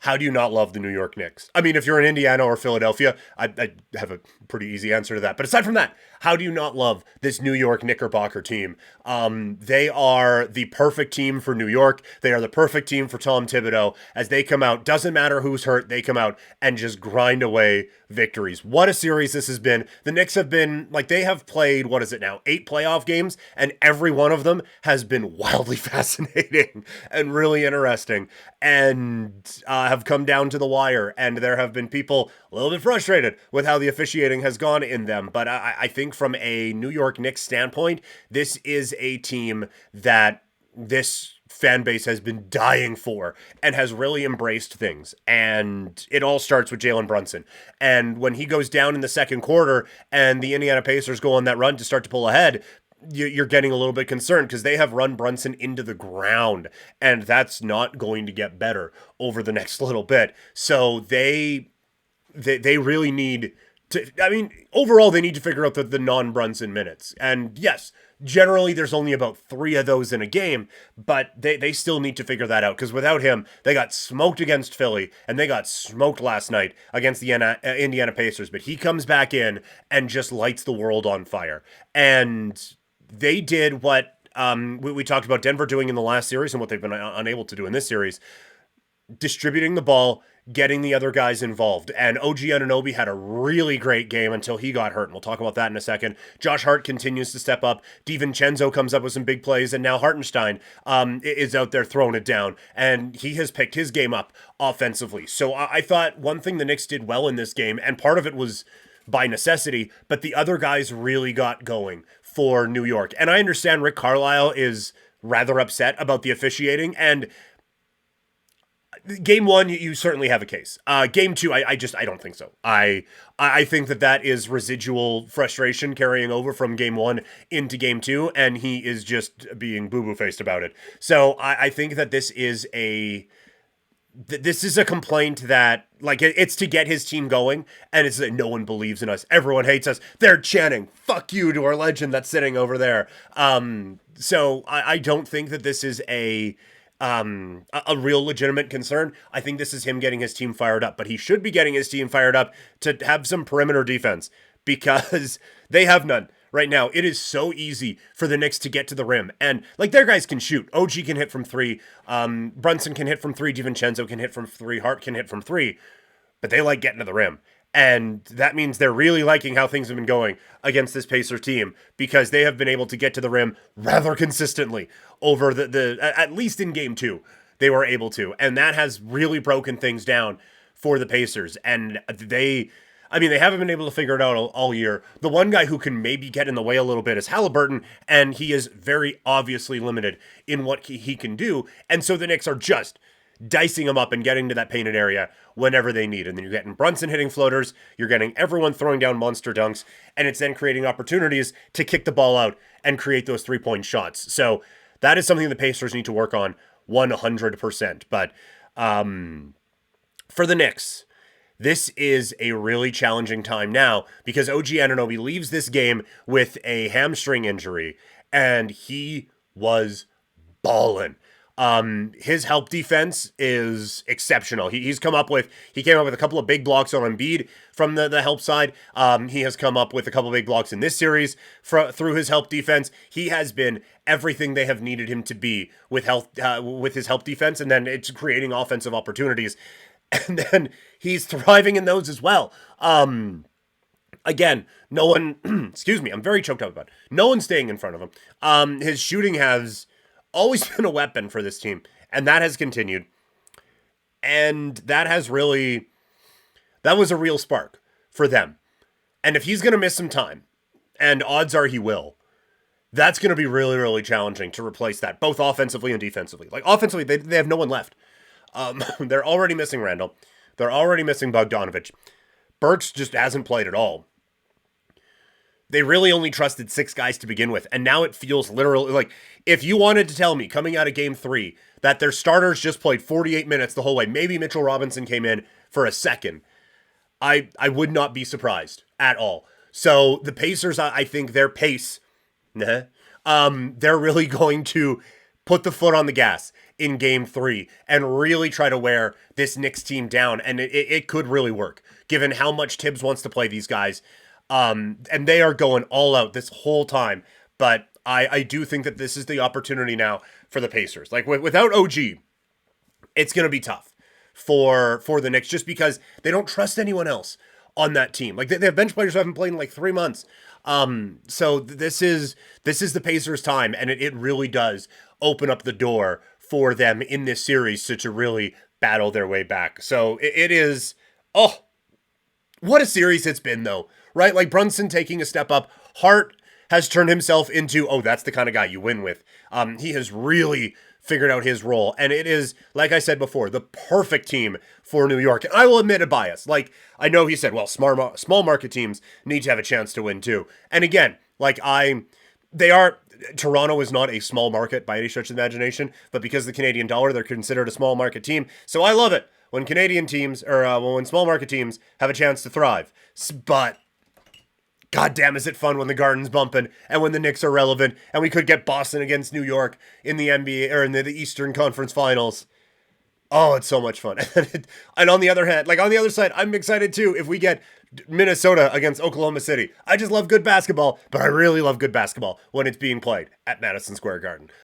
how do you not love the New York Knicks? I mean, if you're in Indiana or Philadelphia, I have a pretty easy answer to that. But aside from that, how do you not love this New York Knickerbocker team? They are the perfect team for New York. They are the perfect team for Tom Thibodeau. As they come out, doesn't matter who's hurt, they come out and just grind away victories. What a series this has been. The Knicks have been, like, they have played, what is it now, 8 playoff games, and every one of them has been wildly fascinating and really interesting, and have come down to the wire. And there have been people a little bit frustrated with how the officiating has gone in them. But I think from a New York Knicks standpoint, this is a team that this fan base has been dying for and has really embraced things. And it all starts with Jalen Brunson. And when he goes down in the second quarter and the Indiana Pacers go on that run to start to pull ahead, you're getting a little bit concerned because they have run Brunson into the ground, and that's not going to get better over the next little bit. So they really need to, I mean, overall, they need to figure out the non-Brunson minutes. And yes, generally there's only about 3 of those in a game, but they still need to figure that out, because without him, they got smoked against Philly, and they got smoked last night against the Indiana Pacers. But he comes back in and just lights the world on fire. And they did what we talked about Denver doing in the last series and what they've been unable to do in this series, distributing the ball, getting the other guys involved. And OG Anunoby had a really great game until he got hurt, and we'll talk about that in a second. Josh Hart continues to step up. DiVincenzo comes up with some big plays, and now Hartenstein is out there throwing it down, and he has picked his game up offensively. So I thought one thing the Knicks did well in this game, and part of it was by necessity, but the other guys really got going for New York. And I understand Rick Carlisle is rather upset about the officiating, and game 1, you certainly have a case. Game 2, I don't think so. I think that is residual frustration carrying over from game 1 into game 2, and he is just being boo-boo faced about it. So I think that this is a complaint that, like, it's to get his team going, and it's that no one believes in us. Everyone hates us. They're chanting, "Fuck you" to our legend that's sitting over there. So I don't think that this is a real legitimate concern. I think this is him getting his team fired up, but he should be getting his team fired up to have some perimeter defense, because they have none. Right now, it is so easy for the Knicks to get to the rim. And, like, their guys can shoot. OG can hit from 3. Brunson can hit from 3. DiVincenzo can hit from 3. Hart can hit from 3. But they like getting to the rim. And that means they're really liking how things have been going against this Pacer team, because they have been able to get to the rim rather consistently over at least in game 2, they were able to. And that has really broken things down for the Pacers. And they haven't been able to figure it out all year. The one guy who can maybe get in the way a little bit is Halliburton, and he is very obviously limited in what he can do. And so the Knicks are just dicing him up and getting to that painted area whenever they need. And then you're getting Brunson hitting floaters, you're getting everyone throwing down monster dunks, and it's then creating opportunities to kick the ball out and create those 3-point shots. So that is something the Pacers need to work on 100%. But for the Knicks, this is a really challenging time now, because OG Anunoby leaves this game with a hamstring injury, and he was ballin'. His help defense is exceptional. He came up with a couple of big blocks on Embiid from the help side. He has come up with a couple of big blocks in this series through his help defense. He has been everything they have needed him to be with his help defense, and then it's creating offensive opportunities. And then he's thriving in those as well. Again, no one, excuse me, I'm very choked up about it. No one's staying in front of him. His shooting has always been a weapon for this team, and that has continued. And that was a real spark for them. And if he's going to miss some time, and odds are he will, that's going to be really, really challenging to replace that, both offensively and defensively. Like, offensively, they have no one left. They're already missing Randall. They're already missing Bogdanovich. Burks just hasn't played at all. They really only trusted 6 guys to begin with, and now it feels literally like, if you wanted to tell me coming out of game 3 that their starters just played 48 minutes the whole way, maybe Mitchell Robinson came in for a second, I would not be surprised at all. So the Pacers, I think their pace, they're really going to put the foot on the gas in game 3 and really try to wear this Knicks team down. And it could really work, given how much Tibbs wants to play these guys. And they are going all out this whole time. But I do think that this is the opportunity now for the Pacers. Like, without OG, it's going to be tough for the Knicks, just because they don't trust anyone else on that team. Like, they have bench players who haven't played in like 3 months. So this is the Pacers' time, and it really does open up the door for them in this series to really battle their way back. So it is, oh, what a series it's been, though, right? Like, Brunson taking a step up. Hart has turned himself into, oh, that's the kind of guy you win with. He has really figured out his role, and it is, like I said before, the perfect team for New York. And I will admit a bias. Like, I know he said, well, small market teams need to have a chance to win too. And again, like, Toronto is not a small market by any stretch of the imagination, but because of the Canadian dollar, they're considered a small market team. So I love it when Canadian teams, or when small market teams have a chance to thrive. But God damn, is it fun when the Garden's bumping and when the Knicks are relevant, and we could get Boston against New York in the NBA or in the Eastern Conference Finals. Oh, it's so much fun. And on the other hand, like, on the other side, I'm excited too if we get Minnesota against Oklahoma City. I just love good basketball, but I really love good basketball when it's being played at Madison Square Garden.